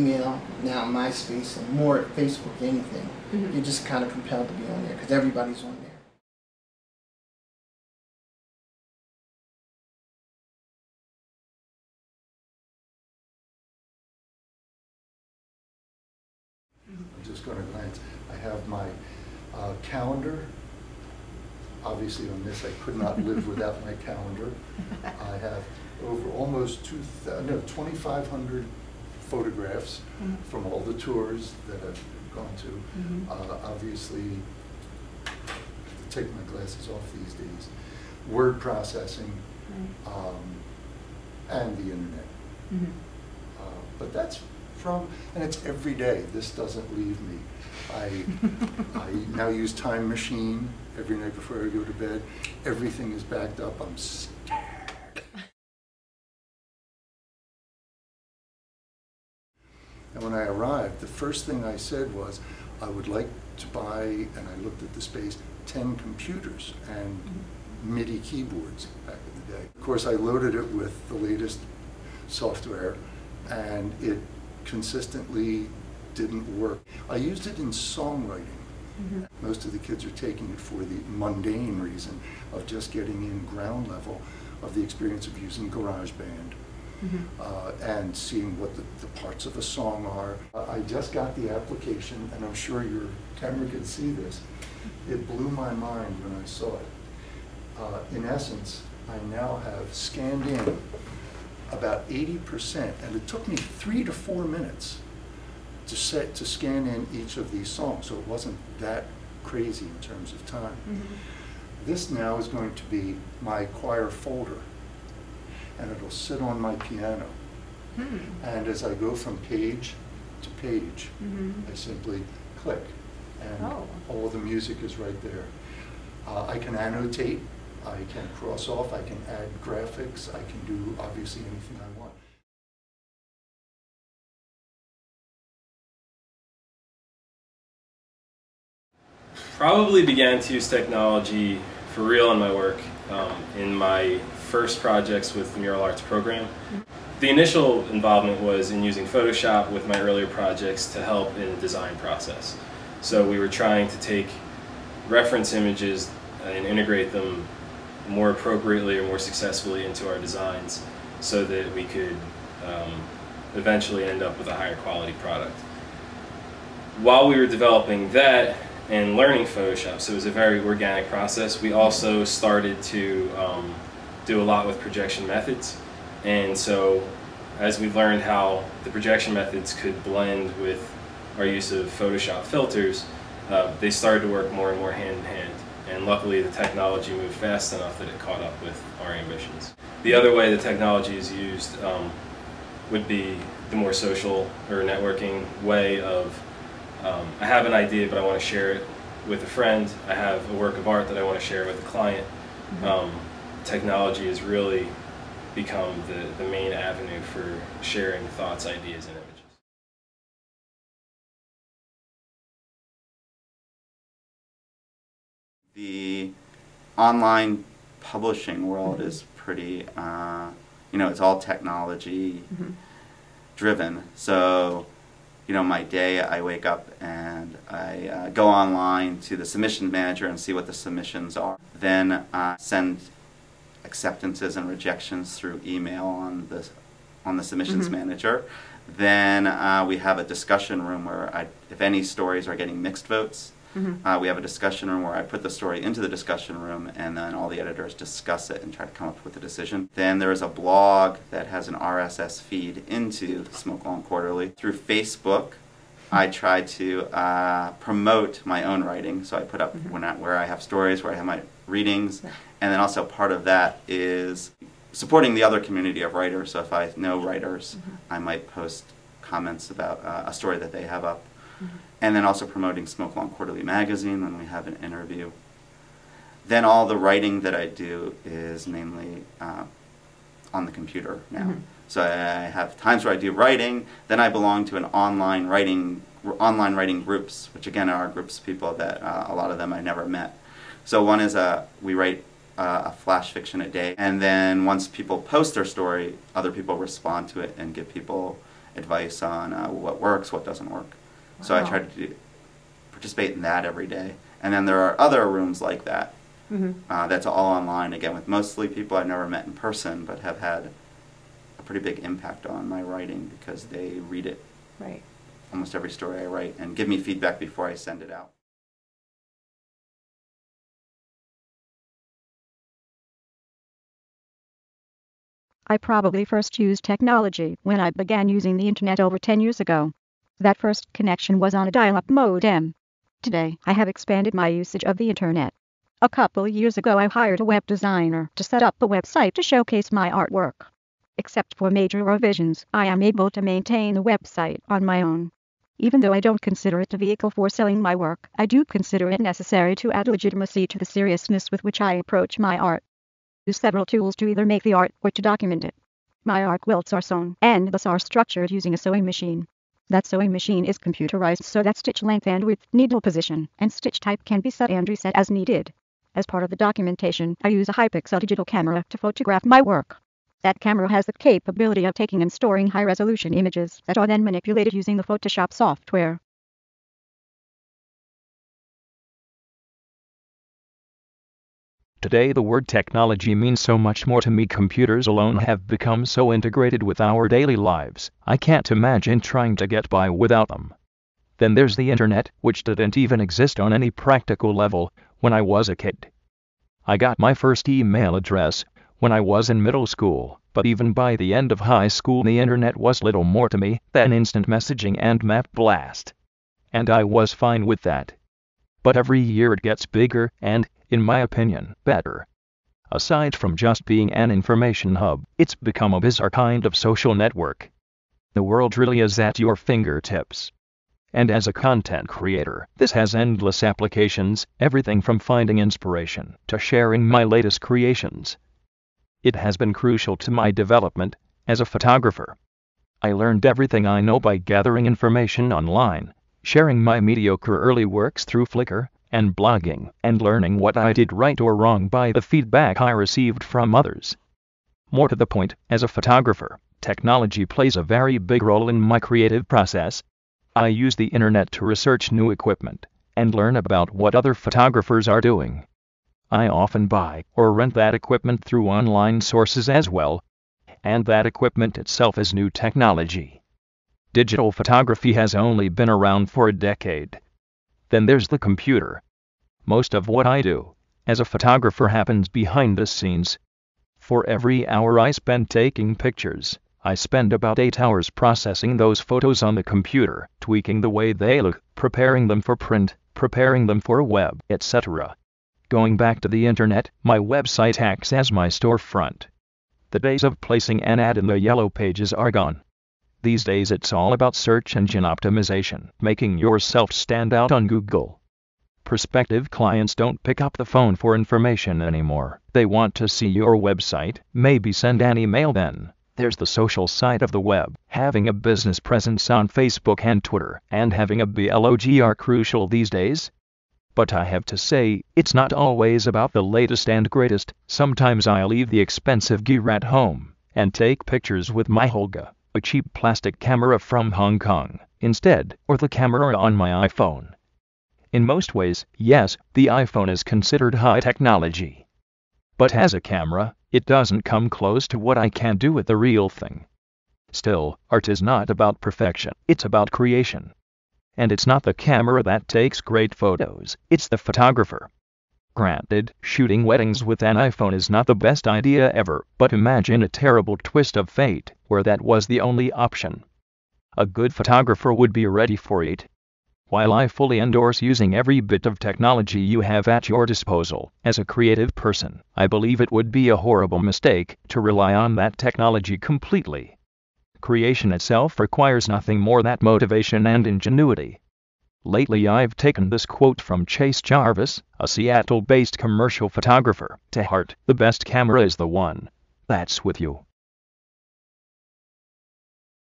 email, now MySpace, and more at Facebook than anything. You're just kind of compelled to be on there because everybody's on there. I'm just going to glance. I have my calendar. Obviously on this I could not live without my calendar. I have over almost 2,500 photographs from all the tours that I've gone to. Obviously, I have to take my glasses off these days. Word processing and the internet. But that's and it's every day. This doesn't leave me. I now use Time Machine every night before I go to bed. Everything is backed up. I'm scared. And when I arrived, the first thing I said was, I would like to buy, and I looked at the space, 10 computers and MIDI keyboards back in the day. Of course, I loaded it with the latest software, and it consistently didn't work. I used it in songwriting. Most of the kids are taking it for the mundane reason of just getting in ground level of the experience of using GarageBand and seeing what the parts of a song are. I just got the application, and I'm sure your camera can see this. It blew my mind when I saw it. In essence, I now have scanned in about 80%, and it took me 3 to 4 minutes to scan in each of these songs, so it wasn't that crazy in terms of time. This now is going to be my choir folder, and it'll sit on my piano. And as I go from page to page, I simply click, and all the music is right there. I can annotate, I can cross off, I can add graphics, I can do obviously anything I want. Probably began to use technology for real in my work in my first projects with the Mural Arts program. The initial involvement was in using Photoshop with my earlier projects to help in the design process. So we were trying to take reference images and integrate them more appropriately or more successfully into our designs so that we could eventually end up with a higher quality product. While we were developing that and learning Photoshop, so it was a very organic process, we also started to do a lot with projection methods. And so as we learned how the projection methods could blend with our use of Photoshop filters, they started to work more and more hand in hand. And luckily the technology moved fast enough that it caught up with our ambitions. The other way the technology is used would be the more social or networking way of I have an idea but I want to share it with a friend. I have a work of art that I want to share with a client. Technology has really become the main avenue for sharing thoughts, ideas, and images. The online publishing world is pretty, you know, it's all technology driven. So, you know, my day I wake up and I go online to the submission manager and see what the submissions are. Then send acceptances and rejections through email on the submissions manager. Then we have a discussion room where if any stories are getting mixed votes, we have a discussion room where I put the story into the discussion room and then all the editors discuss it and try to come up with a decision. Then there is a blog that has an RSS feed into Smoke Long Quarterly. Through Facebook, I try to promote my own writing. So I put up where I have stories, where I have my readings, and then also part of that is supporting the other community of writers. So if I know writers, I might post comments about a story that they have up. And then also promoting Smoke Long Quarterly magazine when we have an interview. Then all the writing that I do is mainly on the computer now. So I have times where I do writing, then I belong to an online writing groups, which again are groups of people that a lot of them I never met. So one is we write a flash fiction a day, and then once people post their story, other people respond to it and give people advice on what works, what doesn't work. So I try to participate in that every day. And then there are other rooms like that. That's all online, again, with mostly people I've never met in person, but have had a pretty big impact on my writing because they read it. Right. Almost every story I write, and give me feedback before I send it out. I probably first used technology when I began using the internet over 10 years ago. That first connection was on a dial-up modem. Today, I have expanded my usage of the internet. A couple years ago, I hired a web designer to set up a website to showcase my artwork. Except for major revisions, I am able to maintain the website on my own. Even though I don't consider it a vehicle for selling my work, I do consider it necessary to add legitimacy to the seriousness with which I approach my art. I use several tools to either make the art or to document it. My art quilts are sewn, and thus are structured using a sewing machine. That sewing machine is computerized so that stitch length and width, needle position, and stitch type can be set and reset as needed. As part of the documentation, I use a high-pixel digital camera to photograph my work. That camera has the capability of taking and storing high-resolution images that are then manipulated using the Photoshop software. Today the word technology means so much more to me. Computers alone have become so integrated with our daily lives, I can't imagine trying to get by without them. Then there's the internet, which didn't even exist on any practical level when I was a kid. I got my first email address when I was in middle school, but even by the end of high school the internet was little more to me than instant messaging and map blast. And I was fine with that. But every year it gets bigger and, in my opinion, better. Aside from just being an information hub, it's become a bizarre kind of social network. The world really is at your fingertips. And as a content creator, this has endless applications, everything from finding inspiration to sharing my latest creations. It has been crucial to my development as a photographer. I learned everything I know by gathering information online, sharing my mediocre early works through Flickr and blogging, and learning what I did right or wrong by the feedback I received from others. More to the point, as a photographer, technology plays a very big role in my creative process. I use the internet to research new equipment and learn about what other photographers are doing. I often buy or rent that equipment through online sources as well, and that equipment itself is new technology. Digital photography has only been around for a decade. Then there's the computer. Most of what I do as a photographer happens behind the scenes. For every hour I spend taking pictures, I spend about 8 hours processing those photos on the computer, tweaking the way they look, preparing them for print, preparing them for web, etc. Going back to the internet, my website acts as my storefront. The days of placing an ad in the yellow pages are gone. These days it's all about search engine optimization, making yourself stand out on Google. Prospective clients don't pick up the phone for information anymore. They want to see your website, maybe send an email. Then there's the social side of the web. Having a business presence on Facebook and Twitter, and having a blog are crucial these days. But I have to say, it's not always about the latest and greatest. Sometimes I leave the expensive gear at home and take pictures with my Holga, a cheap plastic camera from Hong Kong, instead, or the camera on my iPhone. In most ways, yes, the iPhone is considered high technology. But as a camera, it doesn't come close to what I can do with the real thing. Still, art is not about perfection, it's about creation. And it's not the camera that takes great photos, it's the photographer. Granted, shooting weddings with an iPhone is not the best idea ever, but imagine a terrible twist of fate, where that was the only option. A good photographer would be ready for it. While I fully endorse using every bit of technology you have at your disposal, as a creative person, I believe it would be a horrible mistake to rely on that technology completely. Creation itself requires nothing more than motivation and ingenuity. Lately I've taken this quote from Chase Jarvis, a Seattle-based commercial photographer, to heart: the best camera is the one that's with you.